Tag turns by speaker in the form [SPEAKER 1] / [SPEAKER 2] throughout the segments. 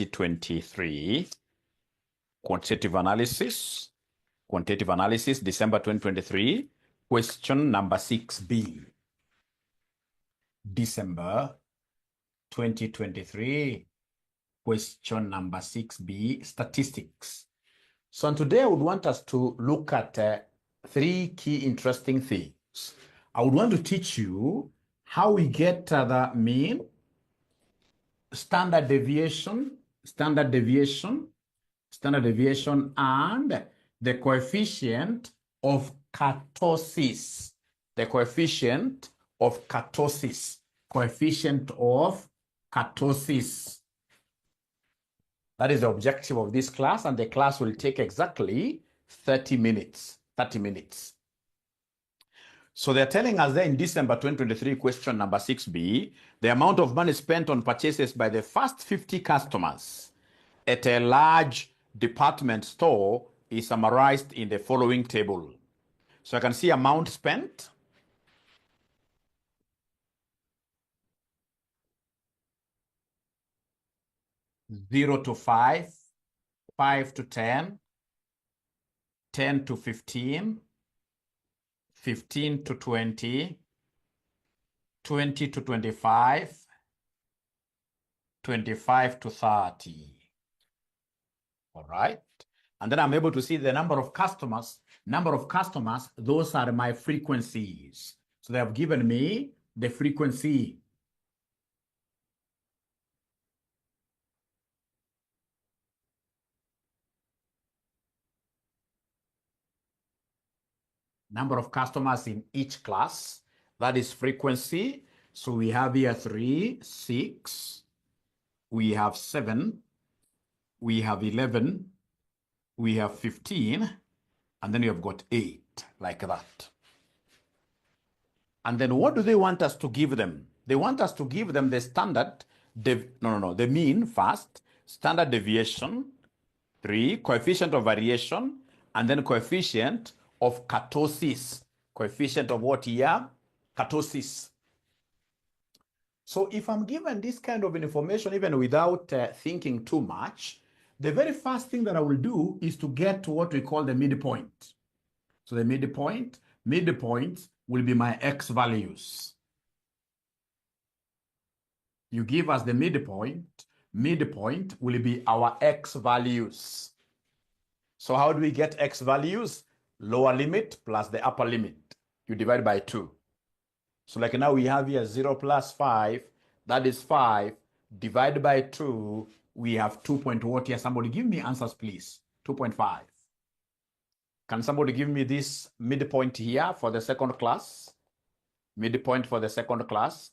[SPEAKER 1] 2023 Quantitative Analysis, December 2023, question number 6B. December 2023, question number 6B, statistics. So today I would want us to look at three key interesting things. I would want to teach you how we get the mean, standard deviation, and the coefficient of kurtosis. That is the objective of this class, and the class will take exactly 30 minutes. So they're telling us that in December 2023, question number 6B, the amount of money spent on purchases by the first 50 customers at a large department store is summarized in the following table. So I can see amount spent, (0 to 5, 5 to 10, 10 to 15, 15 to 20, 20 to 25, 25 to 30. All right. And then I'm able to see the number of customers. Those are my frequencies. So they have given me the frequency. Number of customers in each class, that is frequency. So we have here 3, 6, we have 7, we have 11, we have 15, and then you have got 8, like that. And then what do they want us to give them? They want us to give them the standard, the mean first, standard deviation, 3, coefficient of variation, and then coefficient of kurtosis. Coefficient of what here? Kurtosis. So if I'm given this kind of information, even without thinking too much, the very first thing that I will do is to get to what we call the midpoint. So the midpoint will be my x values. You give us the midpoint will be our x values. So how do we get x values? Lower limit plus the upper limit. You divide by 2. So like now we have here 0 plus 5, that is 5. Divide by 2, we have 2 point what here? Somebody give me answers, please. 2.5. Can somebody give me this midpoint here for the second class? Midpoint for the second class.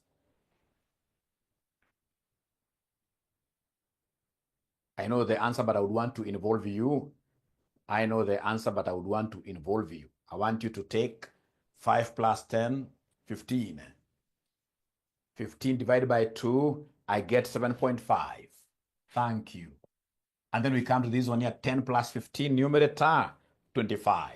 [SPEAKER 1] I know the answer, but I would want to involve you. I want you to take 5 plus 10, 15. 15 divided by 2, I get 7.5. Thank you. And then we come to this one here, 10 plus 15, numerator, 25.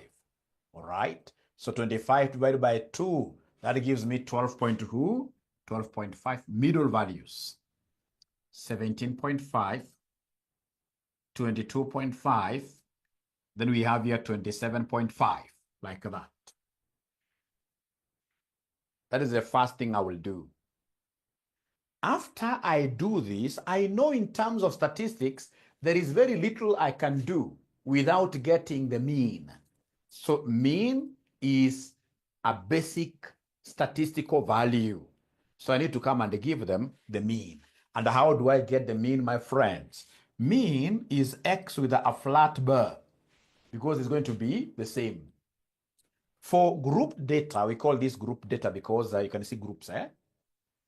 [SPEAKER 1] All right. So 25 divided by 2, that gives me 12.2, 12.5 middle values. 17.5, 22.5, then we have here 27.5, like that. That is the first thing I will do. After I do this, I know in terms of statistics, there is very little I can do without getting the mean. So mean is a basic statistical value. So I need to come and give them the mean. And how do I get the mean, my friends? Mean is x with a flat bar, because it's going to be the same. For group data, we call this group data because you can see groups,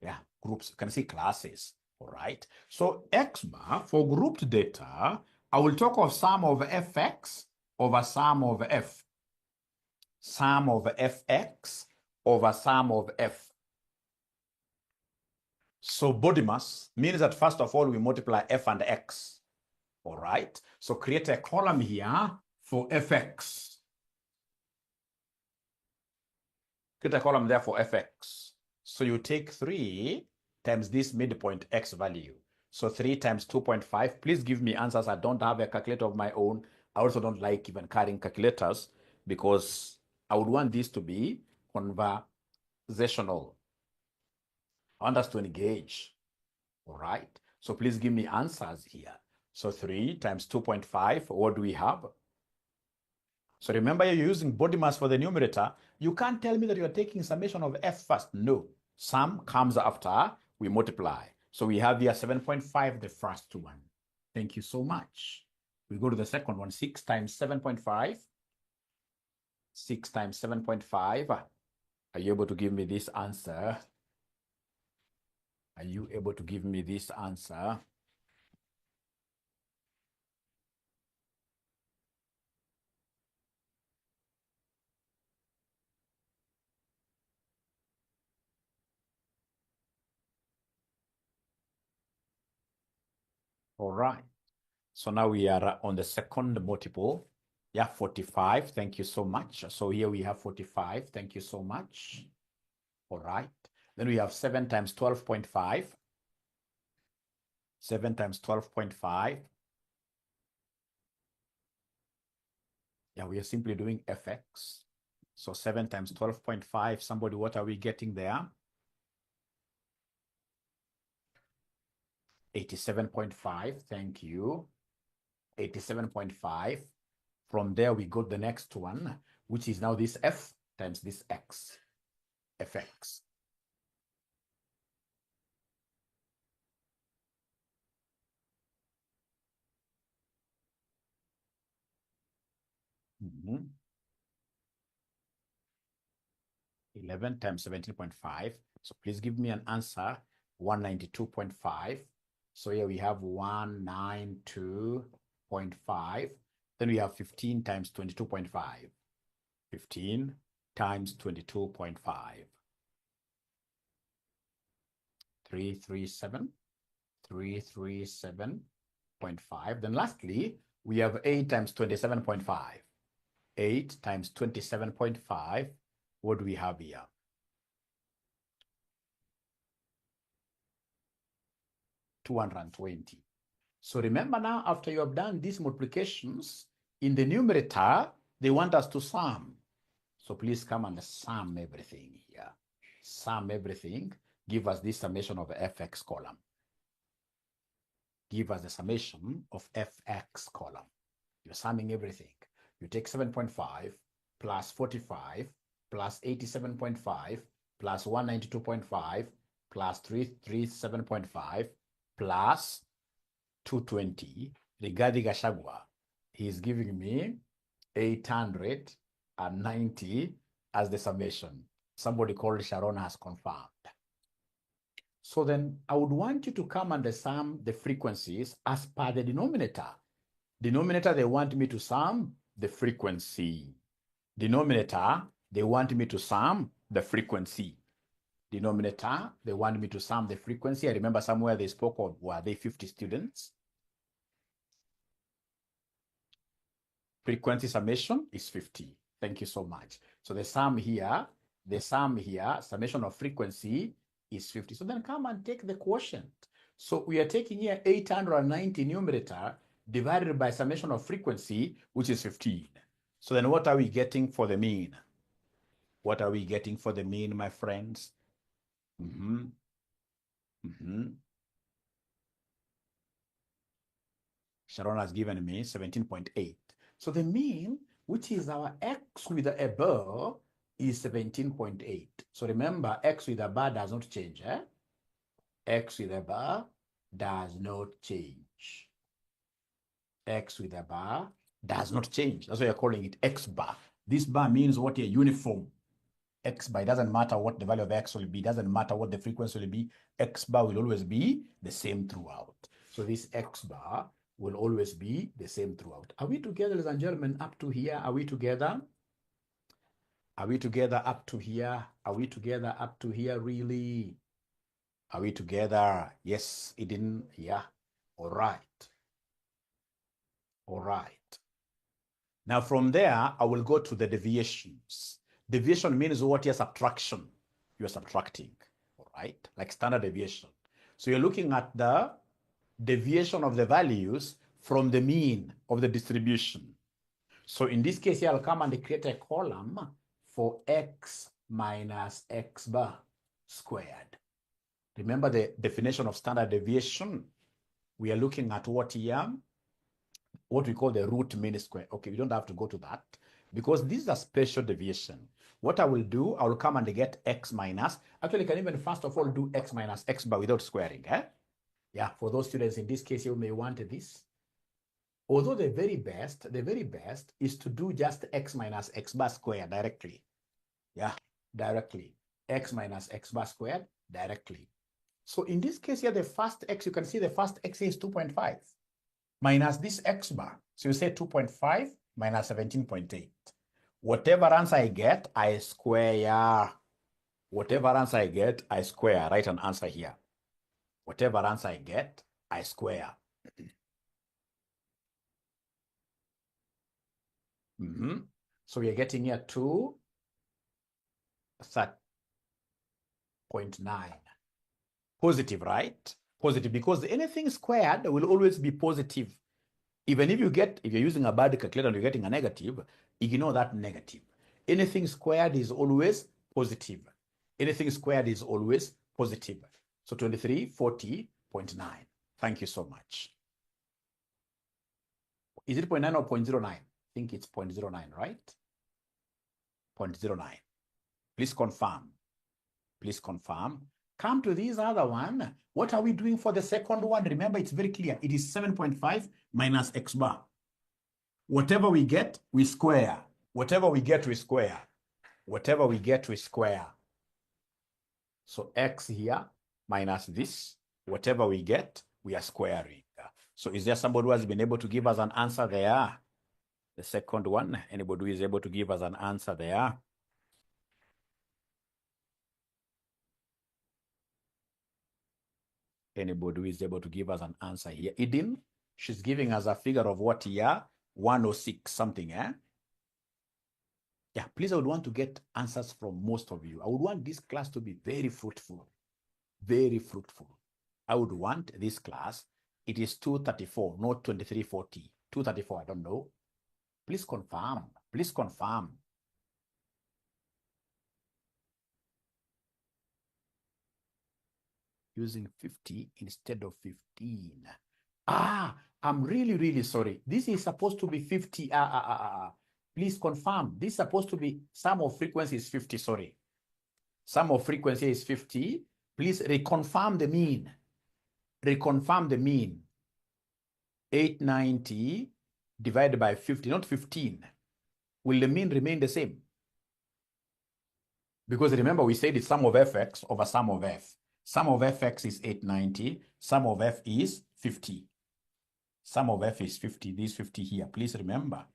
[SPEAKER 1] Yeah, groups, you can see classes, all right? So x bar, for grouped data, I will talk of sum of fx over sum of f. Sum of fx over sum of f. So body mass means that first of all, we multiply f and x, all right? So create a column here for fx. Create a column there for fx. So you take 3 times this midpoint x value. So 3 times 2.5. Please give me answers. I don't have a calculator of my own. I also don't like even carrying calculators because I would want this to be conversational. I want us to engage. All right. So please give me answers here. So 3 times 2.5, what do we have? So remember, you're using body mass for the numerator. You can't tell me that you're taking summation of F first. No. Sum comes after we multiply. So we have here 7.5, the first one. Thank you so much. We go to the second one, 6 times 7.5. 6 times 7.5. Are you able to give me this answer? Are you able to give me this answer? All right. So now we are on the second multiple. Yeah, 45. Thank you so much. So here we have 45. Thank you so much. All right. Then we have 7 times 12.5. 7 times 12.5. Yeah, we are simply doing fx. So 7 times 12.5. Somebody, what are we getting there? 87.5. Thank you. 87.5. From there, we got the next one, which is now this f times this x. Fx. Mm-hmm. 11 times 17.5. So please give me an answer. 192.5. So here we have 192.5. Then we have 15 times 22.5. 15 times 22.5. 337. 337.5. Then lastly, we have 8 times 27.5. 8 times 27.5. What do we have here? 220. So remember now, after you have done these multiplications, in the numerator, they want us to sum. So please come and sum everything here. Sum everything. Give us this summation of the fx column. Give us the summation of fx column. You're summing everything. You take 7.5 plus 45 plus 87.5 plus 192.5 plus 337.5 plus 220. Regarding Gashagwa, he's giving me 890 as the summation. Somebody called Sharon has confirmed. So then I would want you to come and sum the frequencies as per the denominator. Denominator, they want me to sum the frequency. Denominator, they want me to sum the frequency. Denominator, they want me to sum the frequency. I remember somewhere they spoke of, were they 50 students? Frequency summation is 50. Thank you so much. So the sum here, summation of frequency is 50. So then come and take the quotient. So we are taking here 890 numerator divided by summation of frequency, which is 15. So then what are we getting for the mean? What are we getting for the mean, my friends? Sharon has given me 17.8. So the mean, which is our x with a bar, is 17.8. So remember, x with a bar does not change. X with a bar does not change. X with a bar does not change. That's why you're calling it x bar. This bar means what? A uniform. X bar, it doesn't matter what the value of x will be, doesn't matter what the frequency will be, x bar will always be the same throughout. So this x bar will always be the same throughout. Are we together, ladies and gentlemen, up to here? Are we together? Are we together up to here? Are we together up to here, really? Are we together? Yes, it didn't, yeah. All right. All right. Now from there, I will go to the deviations. Deviation means what? Your subtraction. You're subtracting, all right? Like standard deviation. So you're looking at the deviation of the values from the mean of the distribution. So in this case, I'll come and create a column for x minus x bar squared. Remember the definition of standard deviation? We are looking at what here? What we call the root mean square. Okay, we don't have to go to that because this is a special deviation. What I will do, I will come and get x minus. Actually, I can even first of all do x minus x bar without squaring. Yeah, for those students in this case, you may want this. Although the very best is to do just x minus x bar squared directly. Yeah, directly. X minus x bar squared directly. So in this case here, the first x, you can see the first x is 2.5 minus this x bar. So you say 2.5 minus 17.8. Whatever answer I get, I square. Whatever answer I get, I square. Write an answer here. Whatever answer I get, I square. So we are getting here 2.9. Positive, right? Positive, because anything squared will always be positive. Even if you're using a bad calculator and you're getting a negative, ignore that negative. Anything squared is always positive. Anything squared is always positive. So 2340.9. Thank you so much. Is it 0.9 or 0.09? I think it's 0.09, right? 0.09. Please confirm. Please confirm. Come to this other one. What are we doing for the second one? Remember, it's very clear. It is 7.5 minus x bar. Whatever we get, we square. Whatever we get, we square. Whatever we get, we square. So x here minus this. Whatever we get, we are squaring. So is there somebody who has been able to give us an answer there? The second one, anybody who is able to give us an answer there? Anybody who is able to give us an answer here? Eden, she's giving us a figure of what here? 106 something, eh? Yeah, please, I would want to get answers from most of you. I would want this class to be very fruitful. Very fruitful. I would want this class, it is 234, not 2340. 234, I don't know. Please confirm. Please confirm. Using 50 instead of 15. I'm really, really sorry. This is supposed to be 50. Please confirm. This is supposed to be, sum of frequency is 50, sorry. Sum of frequency is 50. Please reconfirm the mean. Reconfirm the mean. 890 divided by 50, not 15. Will the mean remain the same? Because remember, we said it's sum of fx over sum of f. Sum of fx is 890. Sum of f is 50. Sum of f is 50. This 50 here. Please remember.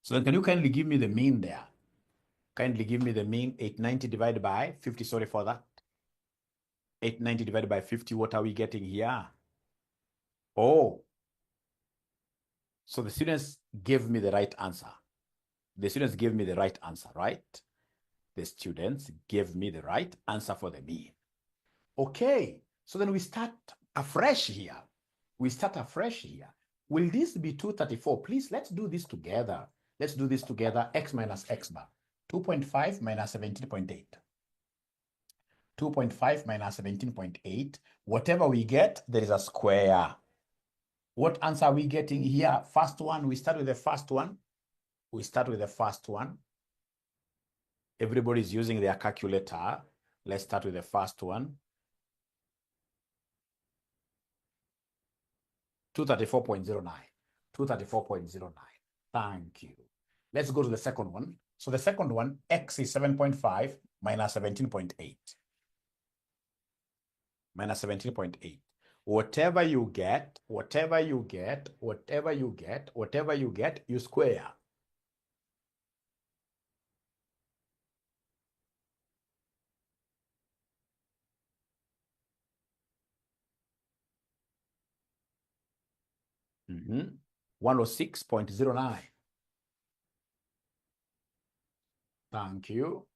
[SPEAKER 1] So then can you kindly give me the mean there? Kindly give me the mean. 890 divided by 50. Sorry for that. 890 divided by 50. What are we getting here? Oh. So the students gave me the right answer. The students gave me the right answer, right? The students gave me the right answer for the mean. Okay, so then we start afresh here. We start afresh here. Will this be 234? Please, let's do this together. Let's do this together. X minus x bar. 2.5 minus 17.8. 2.5 minus 17.8. Whatever we get, there is a square. What answer are we getting here? First one, we start with the first one. We start with the first one. Everybody's using their calculator. Let's start with the first one. 234.09. 234.09. Thank you. Let's go to the second one. So the second one, x is 7.5 minus 17.8. Minus 17.8. Whatever you get, whatever you get, whatever you get, whatever you get, you square. Mm-hmm. 106.09. Thank you.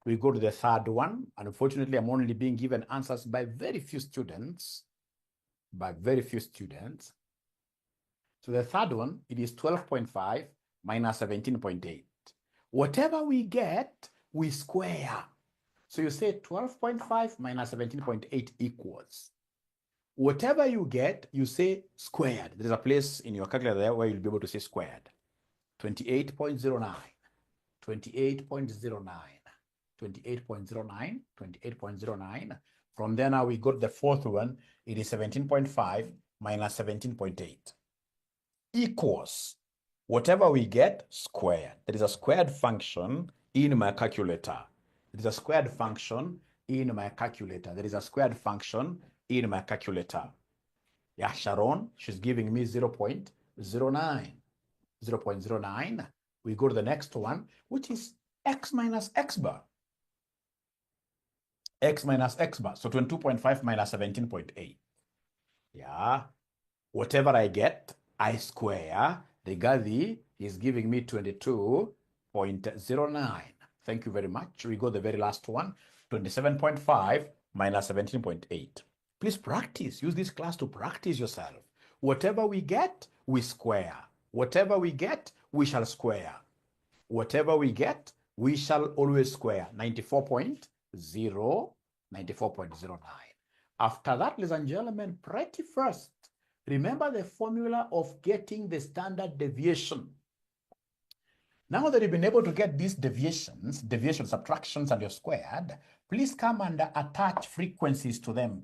[SPEAKER 1] We go to the third one. Unfortunately, I'm only being given answers by very few students. by very few students. So the third one, it is 12.5 minus 17.8. Whatever we get, we square. So you say 12.5 minus 17.8 equals. Whatever you get, you say squared. There's a place in your calculator there where you'll be able to say squared. 28.09, 28.09, 28.09, 28.09. From there now we got the fourth one. It is 17.5 minus 17.8 equals whatever we get squared. There is a squared function in my calculator. There is a squared function in my calculator. There is a squared function in my calculator. Yeah, Sharon, she's giving me 0.09. 0.09. We go to the next one, which is x minus x bar. X minus x bar. So 22.5 minus 17.8. Yeah. Whatever I get, I square. The Gadi is giving me 22.09. Thank you very much. We go to the very last one, 27.5 minus 17.8. Please practice. Use this class to practice yourself. Whatever we get, we square. Whatever we get, we shall square. Whatever we get, we shall always square. 94.0, 94.09. After that, ladies and gentlemen, pretty first, remember the formula of getting the standard deviation. Now that you've been able to get these deviations, subtractions, and your squared, please come and attach frequencies to them.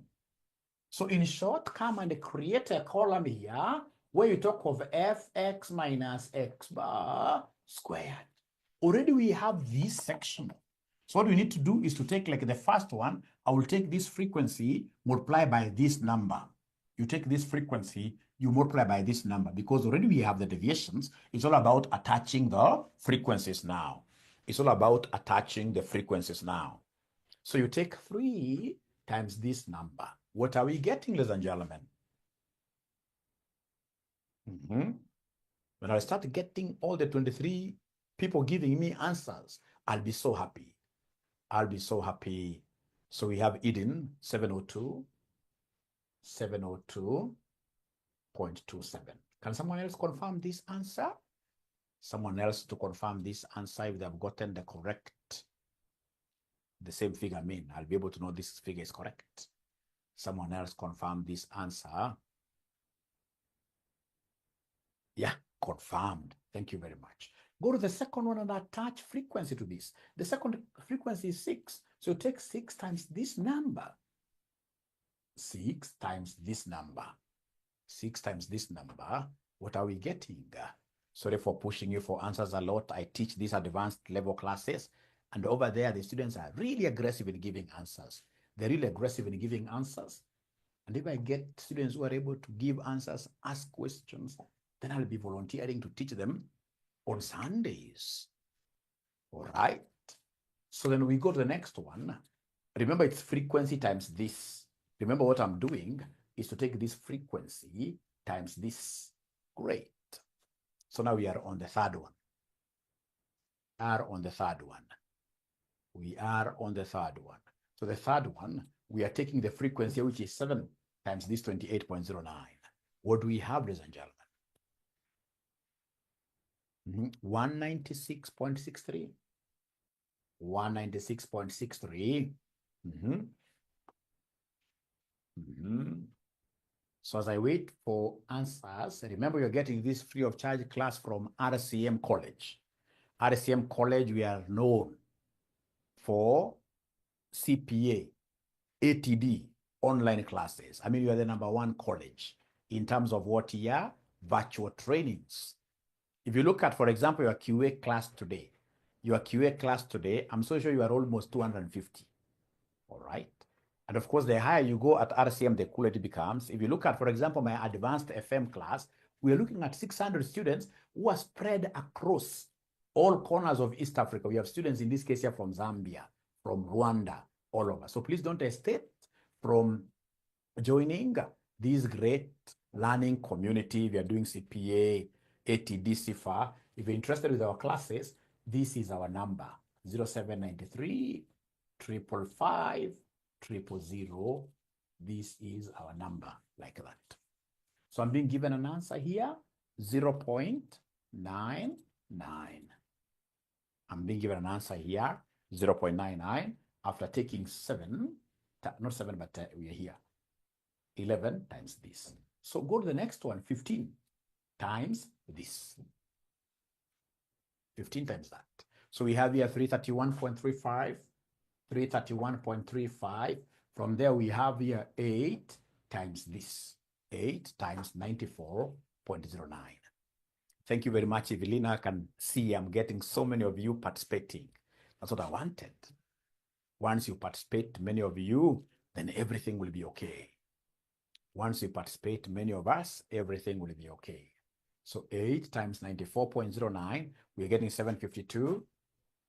[SPEAKER 1] So in short, come and create a column here where you talk of fx minus x bar squared. Already we have this section. So what we need to do is to take like the first one, I will take this frequency, multiply by this number. You take this frequency, you multiply by this number, because already we have the deviations. It's all about attaching the frequencies now. It's all about attaching the frequencies now. So you take 3 times this number. What are we getting, ladies and gentlemen? When I start getting all the 23 people giving me answers, I'll be so happy. I'll be so happy. So we have Eden, 702, 702.27. Can someone else confirm this answer? Someone else to confirm this answer if they have gotten the correct, the same figure. I mean, I'll be able to know this figure is correct. Someone else confirm this answer. Yeah, confirmed. Thank you very much. Go to the second one and attach frequency to this. The second frequency is 6. So take 6 times this number. 6 times this number. 6 times this number. What are we getting? Sorry for pushing you for answers a lot. I teach these advanced level classes. And over there, the students are really aggressive in giving answers. They're really aggressive in giving answers. And if I get students who are able to give answers, ask questions, then I'll be volunteering to teach them on Sundays. All right. So then we go to the next one. Remember, it's frequency times this. Remember what I'm doing is to take this frequency times this. Great. So now we are on the third one. We are on the third one. So the third one, we are taking the frequency, which is 7 times this 28.09. What do we have, ladies and gentlemen? 196.63. 196.63. So as I wait for answers, remember you're getting this free of charge class from RCM College. RCM College, we are known for CPA, ATD, online classes. I mean, you are the #1 college in terms of what year? Virtual trainings. If you look at, for example, your QA class today, I'm so sure you are almost 250. All right. And of course, the higher you go at RCM, the cooler it becomes. If you look at, for example, my advanced FM class, we are looking at 600 students who are spread across all corners of East Africa. We have students in this case here from Zambia, from Rwanda, all over. So please don't hesitate from joining this great learning community. We are doing CPA, ATD, CIFA. If you're interested with our classes, this is our number, 0793 555 000. This is our number, like that. So I'm being given an answer here, 0.99. I'm being given an answer here, 0.99, after taking 7, not 7, but we are here, 11 times this. So go to the next one, 15 times this. 15 times that. So we have here 331.35, 331.35. From there, we have here 8 times this. 8 times 94.09. Thank you very much, Evelina. I can see I'm getting so many of you participating. That's what I wanted. Once you participate, many of you, then everything will be okay. Once you participate, many of us, everything will be okay. So 8 times 94.09, we're getting 752.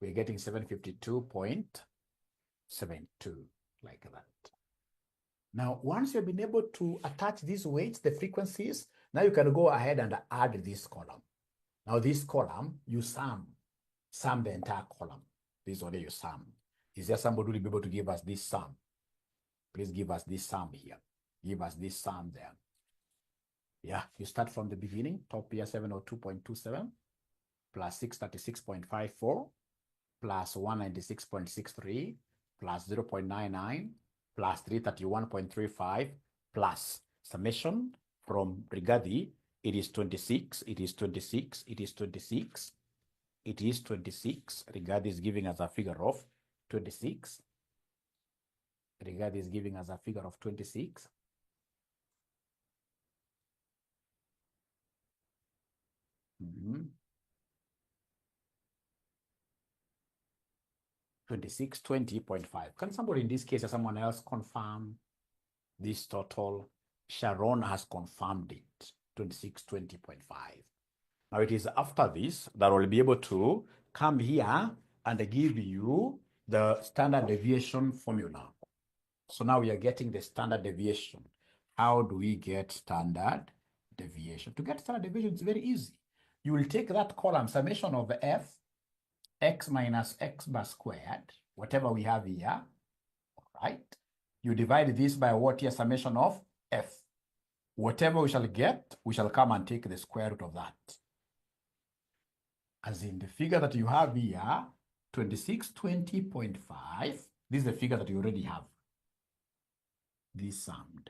[SPEAKER 1] We're getting 752.72, like that. Now, once you've been able to attach these weights, the frequencies, now you can go ahead and add this column. Now, this column, you sum the entire column. This is what you sum. Is there somebody who will be able to give us this sum? Please give us this sum here. Give us this sum there. Yeah, you start from the beginning, top here 702.27 plus 636.54 plus 196.63 plus 0.99 plus 331.35 plus summation from Rigathi, it is 26, it is 26, it is 26, it is 26. Rigathi is giving us a figure of 26. Rigathi is giving us a figure of 26. Mm-hmm. 2620.5. Can somebody in this case or someone else confirm this total? Sharon has confirmed it, 2620.5. Now it is after this that we'll be able to come here and give you the standard deviation formula. So now we are getting the standard deviation. How do we get standard deviation? To get standard deviation, it's very easy. You will take that column, summation of f, x minus x bar squared, whatever we have here, right? You divide this by what here, summation of f. Whatever we shall get, we shall come and take the square root of that. As in the figure that you have here, 2620.5, this is the figure that you already have. This summed.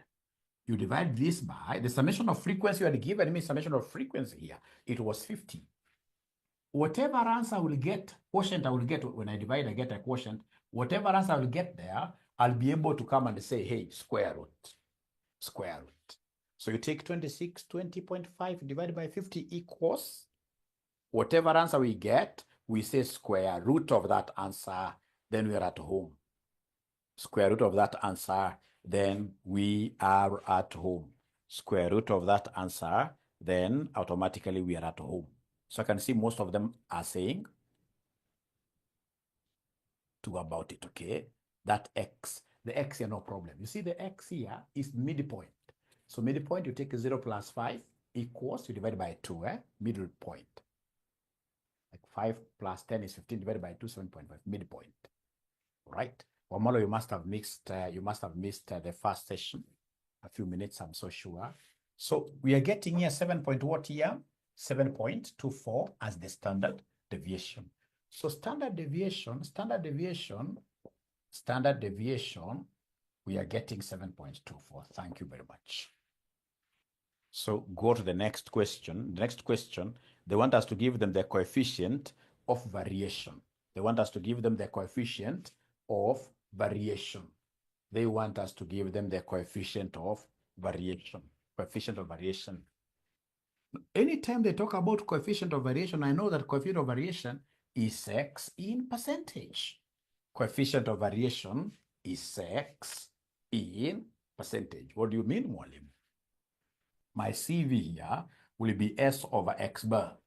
[SPEAKER 1] You divide this by the summation of frequency you had given me, summation of frequency here. It was 50. Whatever answer I will get, quotient I will get when I divide, I get a quotient. Whatever answer I will get there, I'll be able to come and say, hey, square root. Square root. So you take 2620.5 divided by 50 equals whatever answer we get, we say square root of that answer, then we are at home. Square root of that answer, then we are at home. Square root of that answer, then automatically we are at home. So I can see most of them are saying two about it, okay? That x, the x here, no problem. You see the x here is midpoint. So midpoint, you take 0 plus 5 equals, you divide by 2, middle point. Like 5 plus 10 is 15 divided by 2, 7.5, midpoint, right? Wamalo, you must have missed the first session, a few minutes, I'm so sure. So we are getting here 7 point what here? 7.24 as the standard deviation. So standard deviation, we are getting 7.24. Thank you very much. So go to the next question. The next question, they want us to give them the coefficient of variation. They want us to give them the coefficient of variation. They want us to give them the coefficient of variation. Coefficient of variation. Anytime they talk about coefficient of variation, I know that coefficient of variation is x in percentage. Coefficient of variation is x in percentage. What do you mean, Mwalim? My CV here will be S over X bar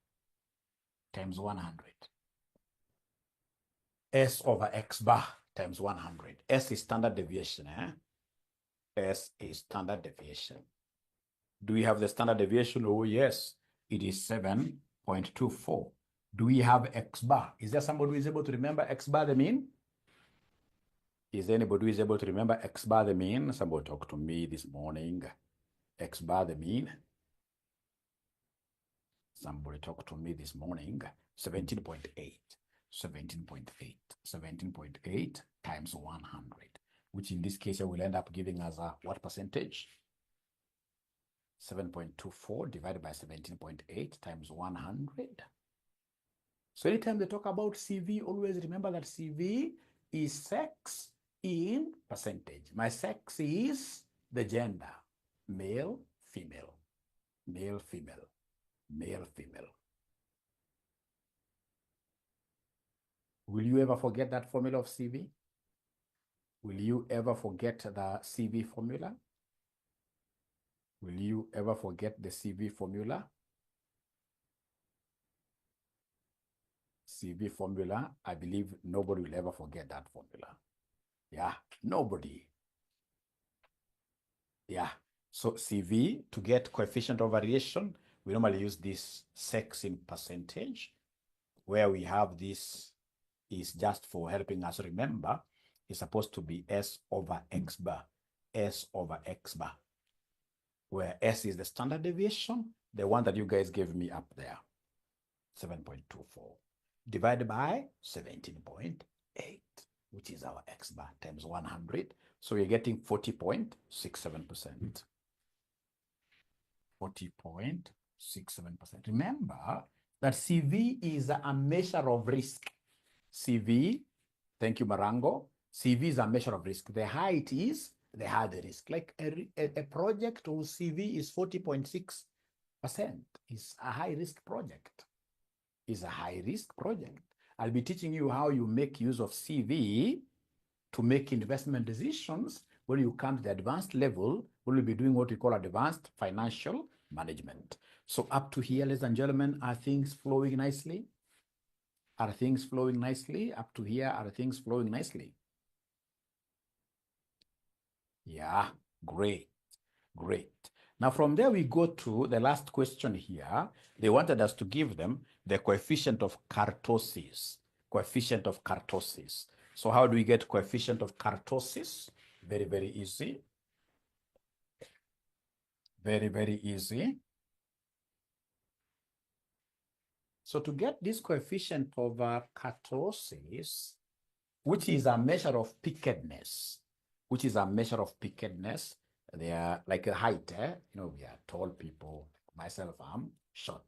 [SPEAKER 1] times 100. S over X bar times 100. S is standard deviation, S is standard deviation. Do we have the standard deviation? Oh, yes, it is 7.24. Do we have X bar? Is there somebody who is able to remember X bar, the mean? Is there anybody who is able to remember X bar, the mean? Somebody talk to me this morning. X bar, the mean. Somebody talked to me this morning, 17.8, 17.8, 17.8 times 100, which in this case will end up giving us a what percentage? 7.24 divided by 17.8 times 100. So anytime they talk about CV, always remember that CV is sex in percentage. My sex is the gender, male, female, male, female, male, female. Will you ever forget that formula of CV? Will you ever forget the CV formula? Will you ever forget the CV formula? CV formula, I believe nobody will ever forget that formula. Yeah, nobody. Yeah, so CV, to get coefficient of variation, we normally use this sex in percentage, where we have this is just for helping us remember, it's supposed to be S over X bar, S over X bar, where S is the standard deviation, the one that you guys gave me up there, 7.24, divided by 17.8, which is our X bar times 100. So we're getting 40.67%. 40.67%. Remember that CV is a measure of risk. CV, thank you, Marango. CV is a measure of risk. The higher it is, the higher the risk. Like a project whose CV is 40.6% is a high-risk project. Is a high-risk project. I'll be teaching you how you make use of CV to make investment decisions. When you come to the advanced level, we'll be doing what we call advanced financial management. So up to here, ladies and gentlemen, are things flowing nicely? Are things flowing nicely? Up to here, are things flowing nicely? Yeah, great, great. Now from there, we go to the last question here. They wanted us to give them the coefficient of kurtosis, coefficient of kurtosis. So how do we get coefficient of kurtosis? Very, very easy. Very, very easy. So to get this coefficient of kurtosis, which is a measure of pickedness, they are like a height, we are tall people. Myself, I'm short,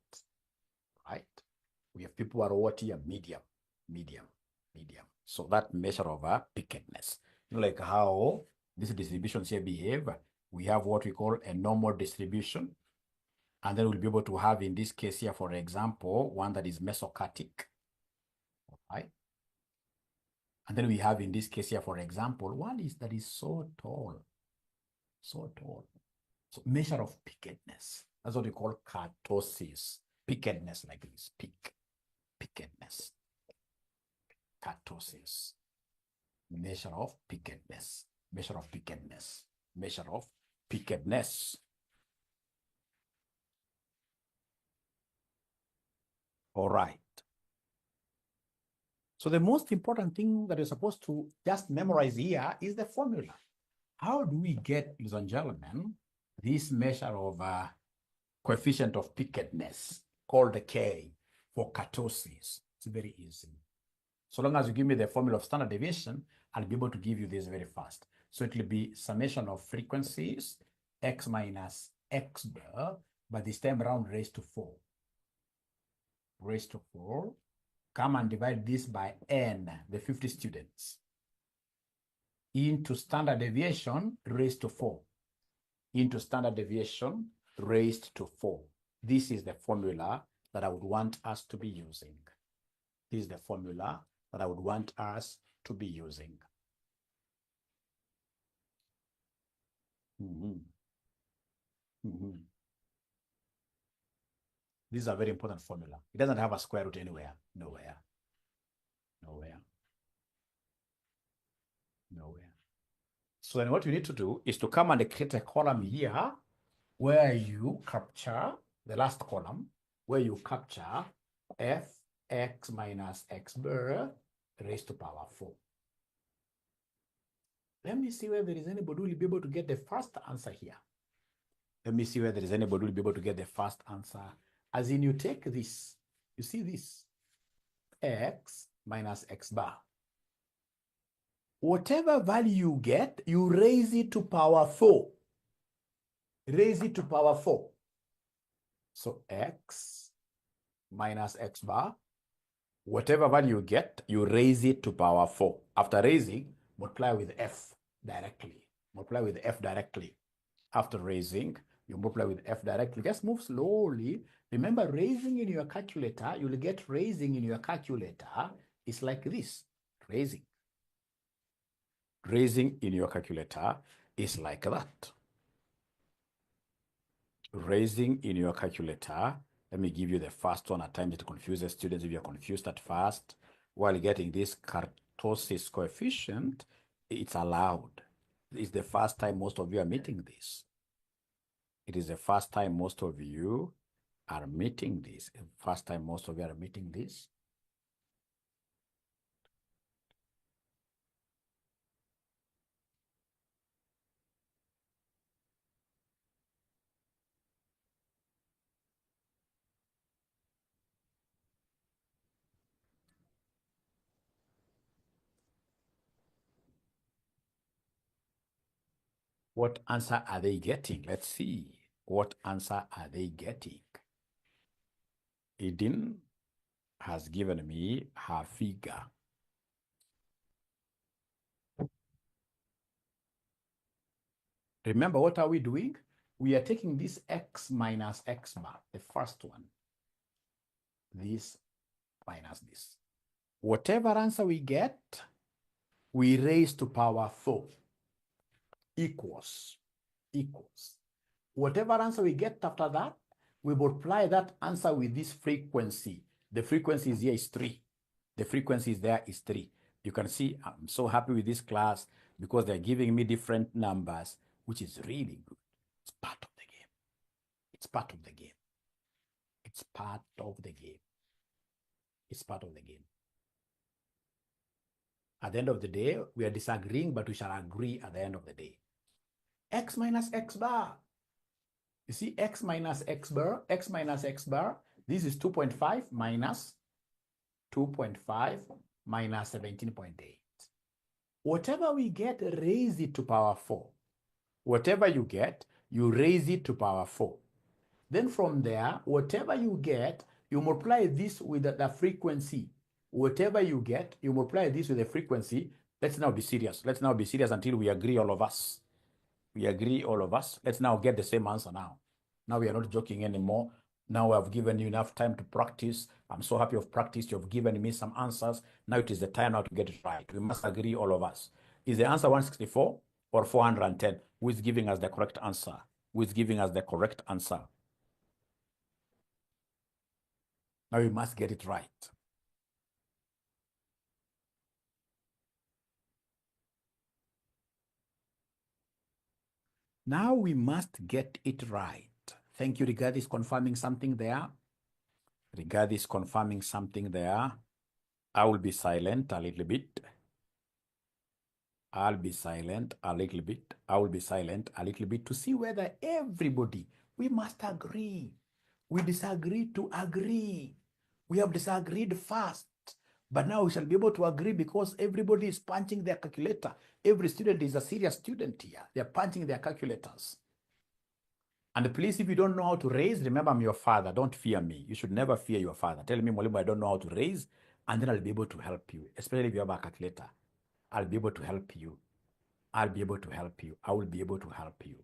[SPEAKER 1] right? We have people who are what here, medium. So that measure of pickedness, like how these distributions here behave. We have what we call a normal distribution. And then we'll be able to have, in this case here, for example, one that is mesocartic, right? And then we have, in this case here, for example, one that is so tall. So measure of pickedness. That's what we call kurtosis. Pickedness, like this, pickedness. Kurtosis. Measure of pickedness. Measure of pickedness. Measure of pickedness. All right. So the most important thing that you're supposed to just memorize here is the formula. How do we get, ladies and gentlemen, this measure of coefficient of pickedness called the K for kurtosis? It's very easy. So long as you give me the formula of standard deviation, I'll be able to give you this very fast. So it will be summation of frequencies, X minus X bar, but this time around raised to 4. Raised to 4. Come and divide this by N, the 50 students, into standard deviation raised to 4. Into standard deviation raised to 4. This is the formula that I would want us to be using. This is the formula that I would want us to be using. This is a very important formula. It doesn't have a square root anywhere. Nowhere. So then what you need to do is to come and create a column here where you capture the last column, where you capture fx minus x bar raised to power 4. Let me see whether there is anybody who will be able to get the first answer here. Let me see whether there is anybody who will be able to get the first answer. As in, you take this, you see this, x minus x bar. Whatever value you get, you raise it to power 4. Raise it to power 4. So x minus x bar, whatever value you get, you raise it to power 4. After raising, multiply with f directly. Multiply with f directly. After raising, you multiply with f directly. Just move slowly. Remember, raising in your calculator, you'll get raising in your calculator is like this. Raising. Raising in your calculator is like that. Raising in your calculator, let me give you the first one at times it confuses students if you're confused at first. While getting this Kurtosis coefficient, it's allowed. It's the first time most of you are meeting this. It is the first time most of you are meeting this. First time most of you are meeting this. What answer are they getting? Let's see. What answer are they getting? Eden has given me her figure. Remember, what are we doing? We are taking this x minus x bar, the first one. This minus this. Whatever answer we get, we raise to power 4. Equals. Whatever answer we get after that, we multiply that answer with this frequency. The frequency is here is 3. The frequency is there is 3. You can see I'm so happy with this class because they're giving me different numbers, which is really good. It's part of the game. It's part of the game. It's part of the game. It's part of the game. At the end of the day, we are disagreeing, but we shall agree at the end of the day. X minus X bar. You see, X minus X bar, this is 2.5 minus 2.5 minus 17.8. Whatever we get, raise it to power 4. Whatever you get, you raise it to power 4. Then from there, whatever you get, you multiply this with the frequency. Whatever you get, you multiply this with the frequency. Let's now be serious. Let's now be serious until we agree, all of us. We agree, all of us. Let's now get the same answer now. Now we are not joking anymore. Now I've given you enough time to practice. I'm so happy you've practiced. You've given me some answers. Now it is the time now to get it right. We must agree, all of us. Is the answer 164 or 410? Who is giving us the correct answer? Who is giving us the correct answer? Now we must get it right. Now we must get it right. Thank you. Regard is confirming something there. Regard is confirming something there. I will be silent a little bit. I'll be silent a little bit. I will be silent a little bit to see whether everybody, we must agree. We disagree to agree. We have disagreed first, but now we shall be able to agree because everybody is punching their calculator. Every student is a serious student here. They're punching their calculators. And please, if you don't know how to raise, remember I'm your father. Don't fear me. You should never fear your father. Tell me, Mwalimu, I don't know how to raise, and then I'll be able to help you, especially if you have a calculator. I'll be able to help you. I'll be able to help you. I will be able to help you.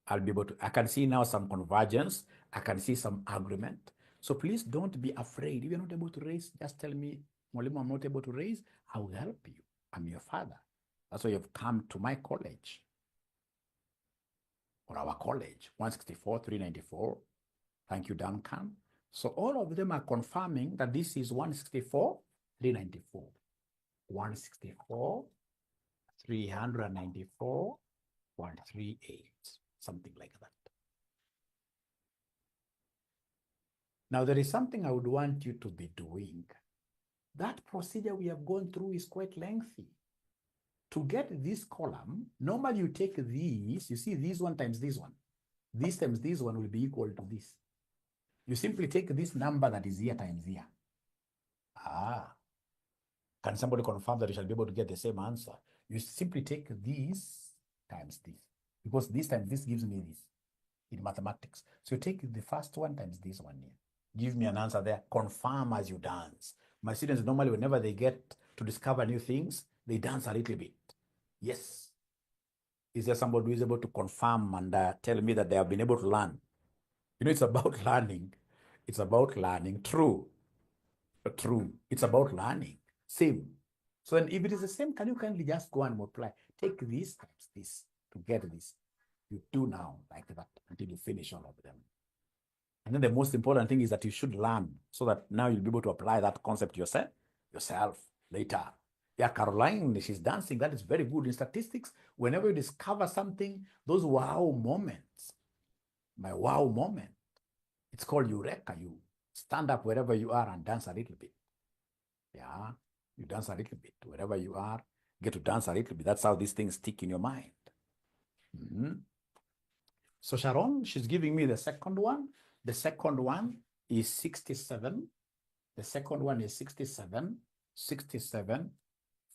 [SPEAKER 1] I'll be able to, I can see now some convergence. I can see some agreement. So please don't be afraid. If you're not able to raise, just tell me, Mwalimu, I'm not able to raise. I will help you. I'm your father. That's why you've come to my college. Or our college, 164, 394. Thank you, Duncan. So all of them are confirming that this is 164, 394. 164, 394, 138, something like that. Now, there is something I would want you to be doing. That procedure we have gone through is quite lengthy. To get this column, normally you take these, you see this one times this one. This times this one will be equal to this. You simply take this number that is here times here. Can somebody confirm that you shall be able to get the same answer? You simply take this times this, because this times this gives me this in mathematics. So you take the first one times this one here. Give me an answer there. Confirm as you dance. My students normally, whenever they get to discover new things, they dance a little bit. Yes. Is there somebody who is able to confirm and tell me that they have been able to learn? You know, it's about learning. It's about learning. True. True. It's about learning. Same. So then if it is the same, can you kindly just go and multiply? Take this times this to get this. You do now like that until you finish all of them. And then the most important thing is that you should learn so that now you'll be able to apply that concept yourself later. Yeah, Caroline, she's dancing. That is very good. In statistics, whenever you discover something, those wow moments, my wow moment, it's called eureka. You stand up wherever you are and dance a little bit. Yeah, you dance a little bit. Wherever you are, get to dance a little bit. That's how these things stick in your mind. So Sharon, she's giving me the second one. The second one is 67. The second one is 67,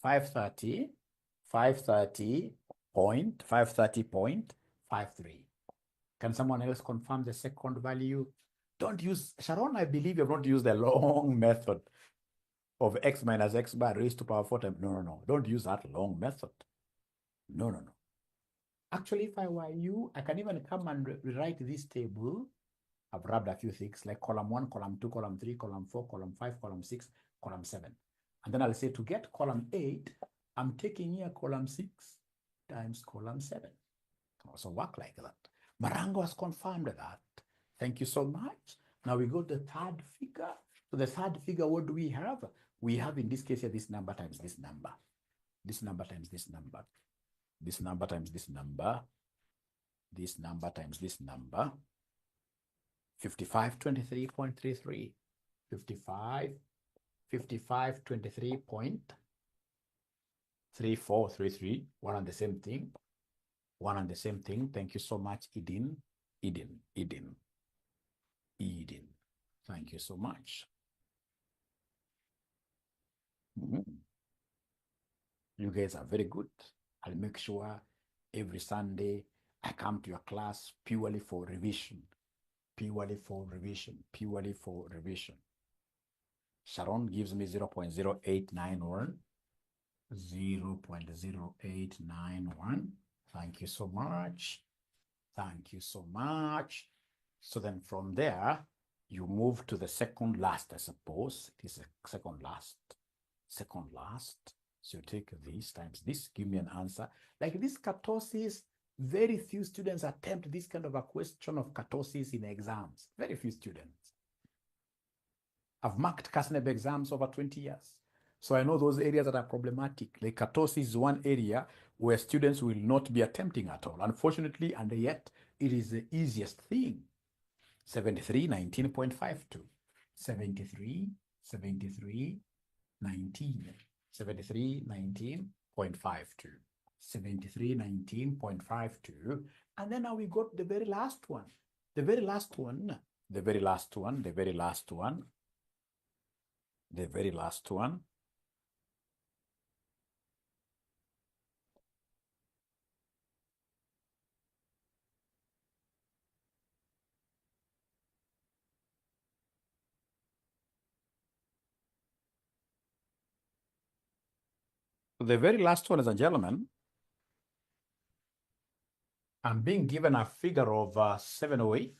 [SPEAKER 1] 530, 530.53. Can someone else confirm the second value? Don't use, Sharon, I believe you've not used the long method of x minus x bar raised to power 4 times. No. Don't use that long method. No. Actually, if I were you, I can even come and rewrite this table. I've rubbed a few things like column 1, column 2, column 3, column 4, column 5, column 6, column 7. And then I'll say to get column 8, I'm taking here column 6 times column 7. Can also work like that. Marango has confirmed that. Thank you so much. Now we go to the third figure. So the third figure, what do we have? We have in this case here this number times this number. This number times this number. This number times this number. This number times this number. 5523.33. 5523.3433. One and the same thing. One and the same thing. Thank you so much, Eden. Thank you so much. You guys are very good. I'll make sure every Sunday I come to your class purely for revision. Sharon gives me 0.0891. 0.0891. Thank you so much. So then from there, you move to the second last, I suppose. It is a second last. So you take this times this, give me an answer. Like this kurtosis, very few students attempt this kind of a question of kurtosis in exams. Very few students. I've marked CASNEB exams over 20 years. So I know those areas that are problematic. Like kurtosis is one area where students will not be attempting at all, unfortunately, and yet it is the easiest thing. 73, 19.52. 73, 19. 73, 19.52. 73, 19.52. And then now we got the very last one. The very last one. The very last one, ladies and gentlemen, I'm being given a figure of 708.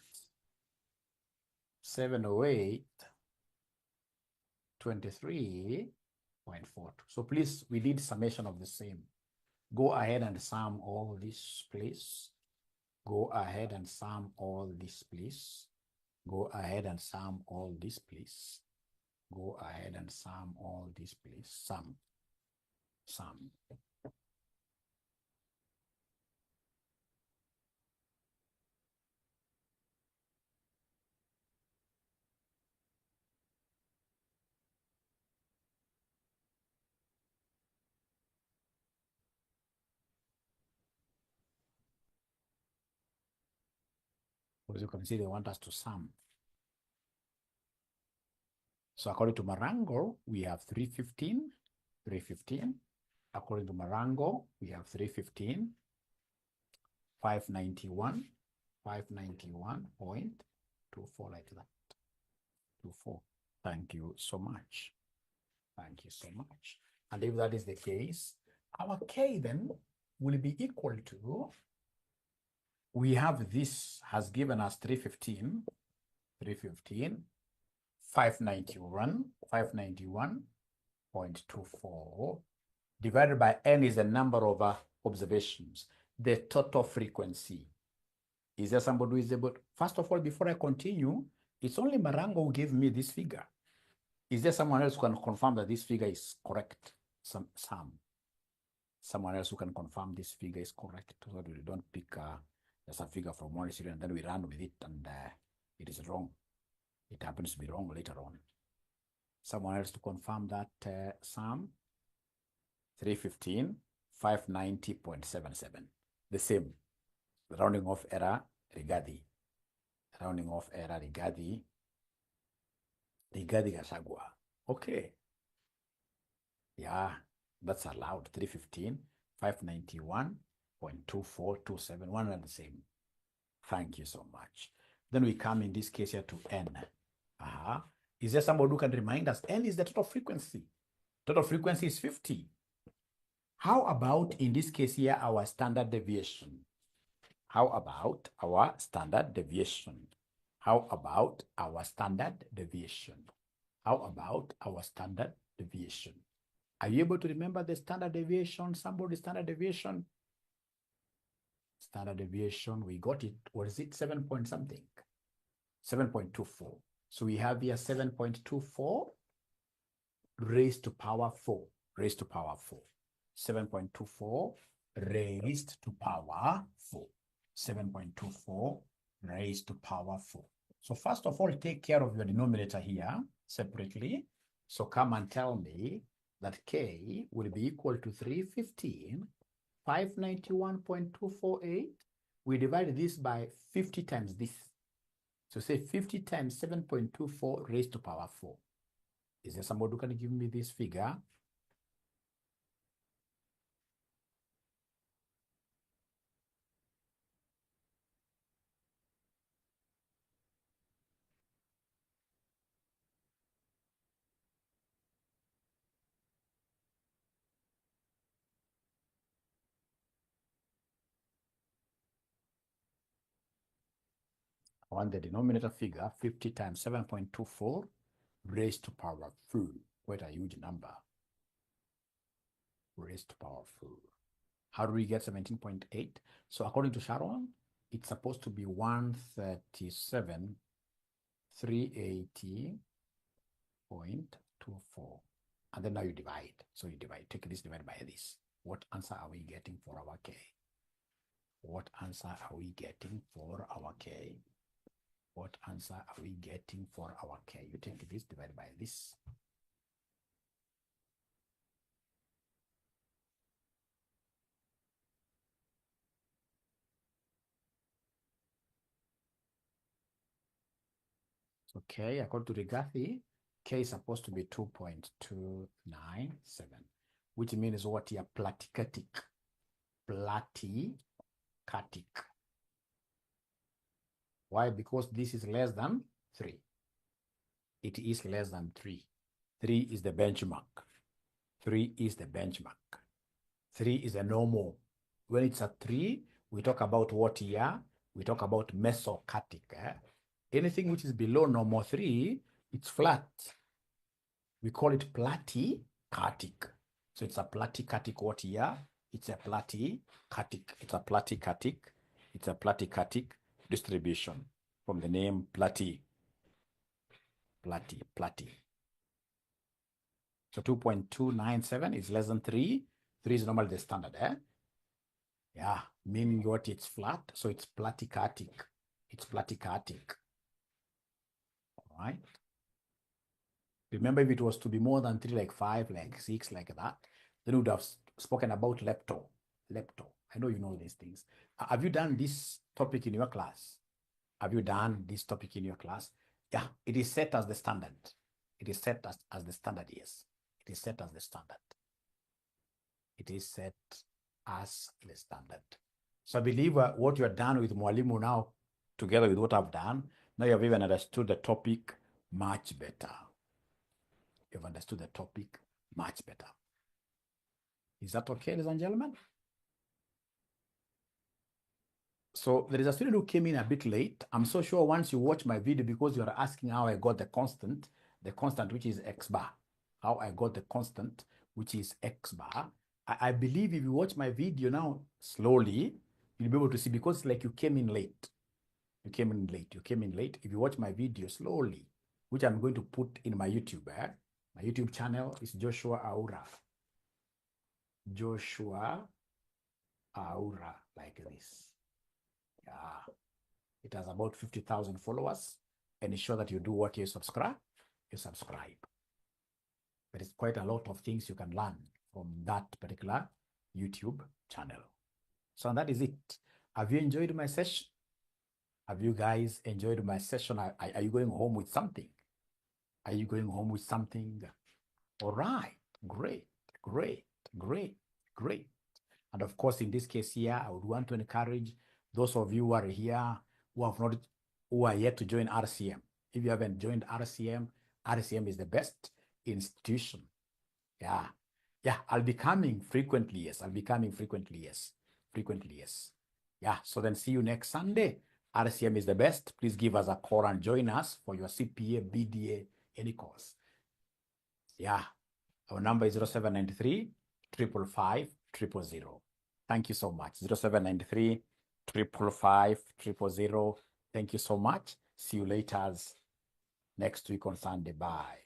[SPEAKER 1] 23.42. So please, we need summation of the same. Go ahead and sum all this, please. Go ahead and sum all this, please. Go ahead and sum all this, please. Go ahead and sum all this, please. Sum. As you can see, they want us to sum. So according to Marango, we have 315, 315. According to Marango, we have 315, 591, 591.24, like that. 24. Thank you so much. Thank you so much. And if that is the case, our K then will be equal to, we have this has given us 315, 315, 591, 591.24 divided by n is the number of observations, the total frequency. Is there somebody who is able? First of all, before I continue, it's only Marango who gave me this figure. Is there someone else who can confirm that this figure is correct? Someone else who can confirm this figure is correct, so that we don't pick just a figure from one student and then we run with it and it is wrong. It happens to be wrong later on. Someone else to confirm that sum? 315, 590.77. The same. Rounding off error, Rigadi. Rounding off error, Rigadi Gashagwa. Okay. Yeah, that's allowed. 315, 591.2427. One and the same. Thank you so much. Then we come in this case here to n. Is there somebody who can remind us? N is the total frequency. Total frequency is 50. How about in this case here, our standard deviation? How about our standard deviation? How about our standard deviation? How about our standard deviation? Are you able to remember the standard deviation? Somebody standard deviation? Standard deviation, we got it. What is it? 7 point something. 7.24. So we have here 7.24 raised to power 4. Raised to power 4. 7.24 raised to power 4. 7.24 raised to power 4. So first of all, take care of your denominator here separately. So come and tell me that K will be equal to 315, 591.248. We divide this by 50 times this. So say 50 times 7.24 raised to power 4. Is there somebody who can give me this figure? I want the denominator figure, 50 times 7.24 raised to power 4. Quite a huge number. Raised to power 4. How do we get 17.8? So according to Sharon, it's supposed to be 137,380.24. And then now you divide. So you divide, take this divided by this. What answer are we getting for our K? What answer are we getting for our K? What answer are we getting for our K? You take this divided by this. Okay, according to Rigathi, K is supposed to be 2.297, which means what here? Platykatic. Platykatic. Why? Because this is less than 3. It is less than 3. 3 is the benchmark. 3 is the benchmark. 3 is a normal. When it's a 3, we talk about what here? We talk about mesochatic. Anything which is below normal 3, it's flat. We call it platykatic. So it's a platykatic what here? It's a platykatic. It's a platykatic. It's a platykatic distribution from the name platy. So 2.297 is less than 3. 3 is normally the standard, Yeah, meaning what? It's flat, so it's platykatic. It's platykatic. All right. Remember, if it was to be more than 3, like 5, like 6, like that, then we would have spoken about lepto. Lepto. I know you know these things. Have you done this topic in your class? Have you done this topic in your class? Yeah, it is set as the standard. It is set as the standard, yes. It is set as the standard. It is set as the standard. So I believe what you are done with Mwalimu now, together with what I've done, now you have even understood the topic much better. You've understood the topic much better. Is that okay, ladies and gentlemen? So there is a student who came in a bit late. I'm so sure once you watch my video, because you are asking how I got the constant which is x bar, how I got the constant which is x bar. I believe if you watch my video now slowly, you'll be able to see, because like you came in late. You came in late. If you watch my video slowly, which I'm going to put in my YouTube, my YouTube channel is Joshua Aura. Joshua Aura, like this. Yeah. It has about 50,000 followers, and ensure that you do what you subscribe. You subscribe. There is quite a lot of things you can learn from that particular YouTube channel. So that is it. Have you enjoyed my session? Have you guys enjoyed my session? Are you going home with something? Are you going home with something? All right. Great. And of course, in this case here, I would want to encourage those of you who are here who are yet to join RCM. If you haven't joined RCM, RCM is the best institution. Yeah. I'll be coming frequently. Yes. Yeah. So then see you next Sunday. RCM is the best. Please give us a call and join us for your CPA, BDA, any course. Yeah. Our number is 0793 555 000. Thank you so much. 0793 555 000. Thank you so much. See you later next week on Sunday. Bye.